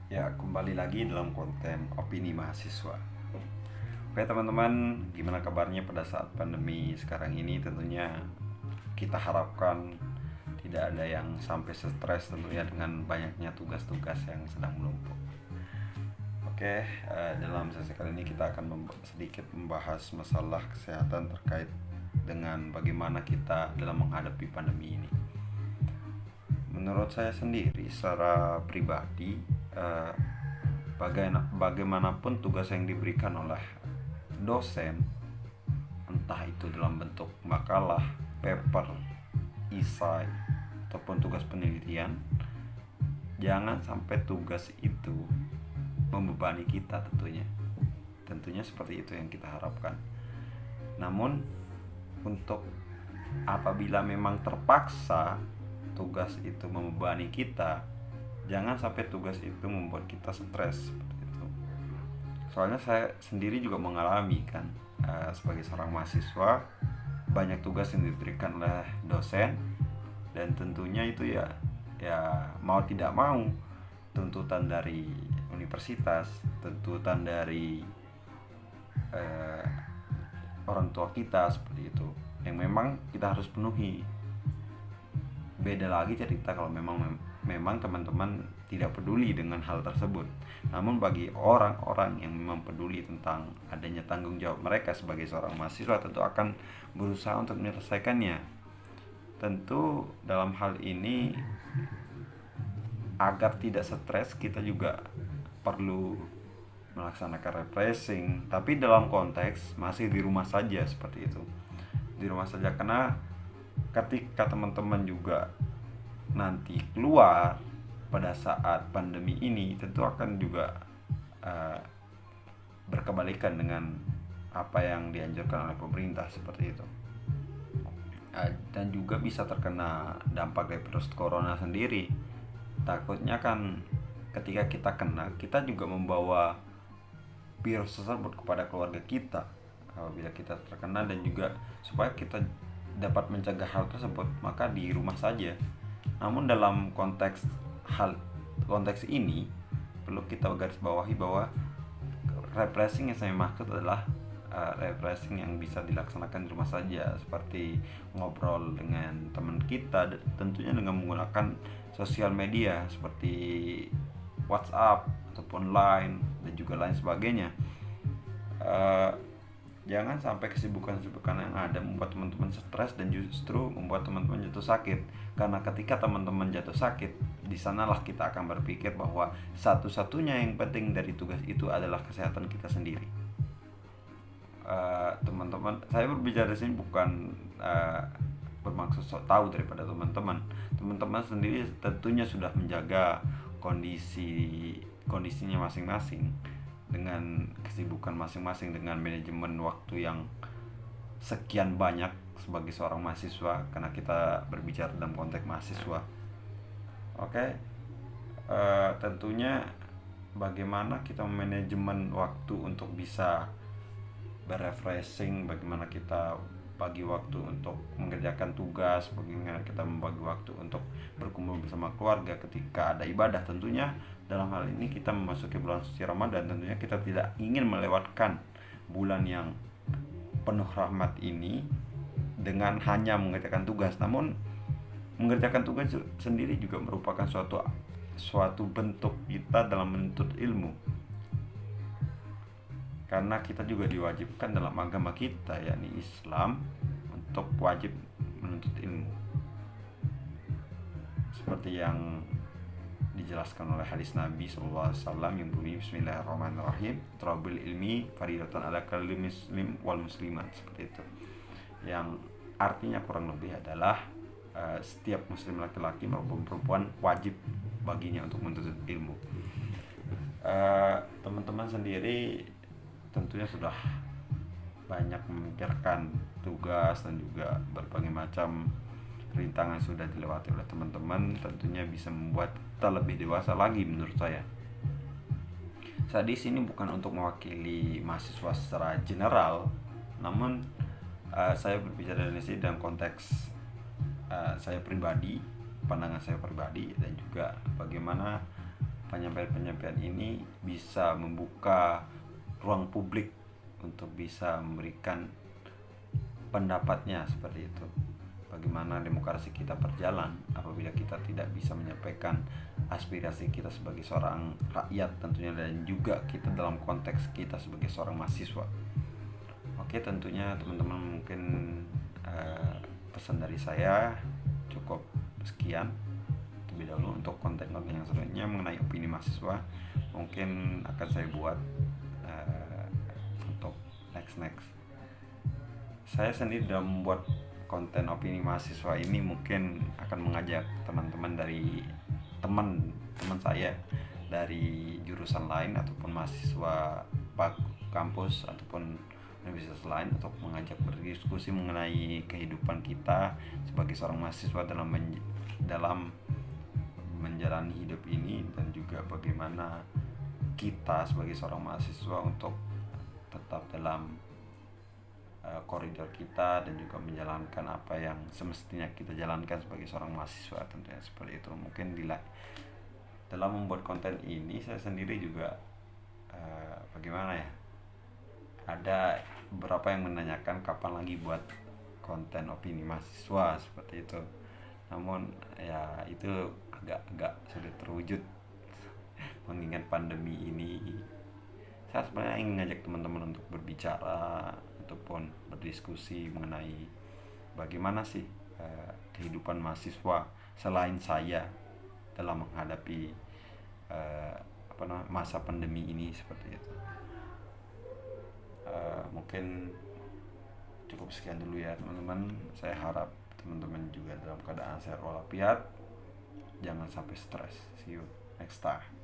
Ya, kembali lagi dalam konten opini mahasiswa. Oke teman-teman, gimana kabarnya pada saat pandemi sekarang ini? Tentunya kita harapkan tidak ada yang sampai stres tentunya dengan banyaknya tugas-tugas yang sedang menumpuk. Oke, dalam sesi kali ini kita akan sedikit membahas masalah kesehatan terkait dengan bagaimana kita dalam menghadapi pandemi ini. Menurut saya sendiri secara pribadi, bagaimanapun tugas yang diberikan oleh dosen, entah itu dalam bentuk makalah, paper, esai, ataupun tugas penelitian, jangan sampai tugas itu membebani kita tentunya seperti itu yang kita harapkan. Namun untuk apabila memang terpaksa tugas itu membebani kita, jangan sampai tugas itu membuat kita stres seperti itu. Soalnya saya sendiri juga mengalami kan, sebagai seorang mahasiswa, banyak tugas yang diberikan oleh dosen, dan tentunya itu ya mau tidak mau, tuntutan dari universitas, tuntutan dari orang tua kita seperti itu, yang memang kita harus penuhi. Beda lagi cerita kalau memang teman-teman tidak peduli dengan hal tersebut. Namun bagi orang-orang yang memang peduli tentang adanya tanggung jawab mereka sebagai seorang mahasiswa, tentu akan berusaha untuk menyelesaikannya. Tentu dalam hal ini, agar tidak stres, kita juga perlu melaksanakan refreshing, tapi dalam konteks masih di rumah saja seperti itu. Di rumah saja, karena ketika teman-teman juga nanti keluar pada saat pandemi ini, tentu akan juga berkebalikan dengan apa yang dianjurkan oleh pemerintah seperti itu. Dan juga bisa terkena dampak dari virus corona sendiri. Takutnya kan ketika kita kena, kita juga membawa virus tersebut kepada keluarga kita apabila kita terkena, dan juga supaya kita dapat mencegah hal tersebut, maka di rumah saja. Namun dalam konteks ini perlu kita garis bawahi bahwa refreshing yang saya maksud adalah refreshing yang bisa dilaksanakan di rumah saja, seperti ngobrol dengan teman kita, tentunya dengan menggunakan sosial media seperti WhatsApp ataupun Line dan juga lain sebagainya. Jangan sampai kesibukan yang ada membuat teman-teman stres dan justru membuat teman-teman jatuh sakit. Karena ketika teman-teman jatuh sakit, di sanalah kita akan berpikir bahwa satu-satunya yang penting dari tugas itu adalah kesehatan kita sendiri. Teman-teman, saya berbicara di sini bukan bermaksud sok tahu daripada teman-teman. Teman-teman sendiri tentunya sudah menjaga kondisinya masing-masing dengan kesibukan masing-masing, dengan manajemen waktu yang sekian banyak sebagai seorang mahasiswa, karena kita berbicara dalam konteks mahasiswa. Oke, tentunya bagaimana kita manajemen waktu untuk bisa berefreshing, bagaimana kita bagi waktu untuk mengerjakan tugas, bagaimana kita membagi waktu untuk berkumpul bersama keluarga ketika ada ibadah. Tentunya dalam hal ini kita memasuki bulan suci Ramadan, tentunya kita tidak ingin melewatkan bulan yang penuh rahmat ini dengan hanya mengerjakan tugas. Namun mengerjakan tugas sendiri juga merupakan suatu bentuk kita dalam menuntut ilmu, karena kita juga diwajibkan dalam agama kita, yakni Islam, untuk wajib menuntut ilmu, seperti yang dijelaskan oleh hadis Nabi SAW yang bunyi Bismillahirrahmanirrahim, Tarabil ilmi faridatan ala kulli muslim wal muslimat, seperti itu, yang artinya kurang lebih adalah setiap muslim laki-laki maupun perempuan wajib baginya untuk menuntut ilmu. Teman-teman sendiri tentunya sudah banyak memikirkan tugas dan juga berbagai macam rintangan sudah dilewati oleh teman-teman, tentunya bisa membuat kita lebih dewasa lagi menurut saya. Saya di sini bukan untuk mewakili mahasiswa secara general, namun saya berbicara dari sini dalam konteks saya pribadi, pandangan saya pribadi, dan juga bagaimana penyampaian-penyampaian ini bisa membuka ruang publik untuk bisa memberikan pendapatnya seperti itu. Bagaimana demokrasi kita berjalan apabila kita tidak bisa menyampaikan aspirasi kita sebagai seorang rakyat tentunya, dan juga kita dalam konteks kita sebagai seorang mahasiswa. Oke, tentunya teman-teman mungkin pesan dari saya cukup sekian terlebih dahulu. Untuk konten-konten yang selanjutnya mengenai opini mahasiswa mungkin akan saya buat untuk next. Saya sendiri dalam membuat konten opini mahasiswa ini mungkin akan mengajak teman-teman dari teman saya dari jurusan lain ataupun mahasiswa kampus ataupun universitas lain untuk mengajak berdiskusi mengenai kehidupan kita sebagai seorang mahasiswa dalam menjalani hidup ini, dan juga bagaimana kita sebagai seorang mahasiswa untuk tetap dalam koridor kita dan juga menjalankan apa yang semestinya kita jalankan sebagai seorang mahasiswa, tentunya seperti itu. Mungkin dalam membuat konten ini saya sendiri juga bagaimana ya, ada beberapa yang menanyakan kapan lagi buat konten opini mahasiswa seperti itu. Namun ya itu agak sulit terwujud mengingat pandemi ini. Saya sebenarnya ingin ngajak teman-teman untuk berbicara ataupun berdiskusi mengenai bagaimana sih kehidupan mahasiswa selain saya dalam menghadapi masa pandemi ini seperti itu. Mungkin cukup sekian dulu ya teman-teman. Saya harap teman-teman juga dalam keadaan sehat walafiat, jangan sampai stres. See you next time.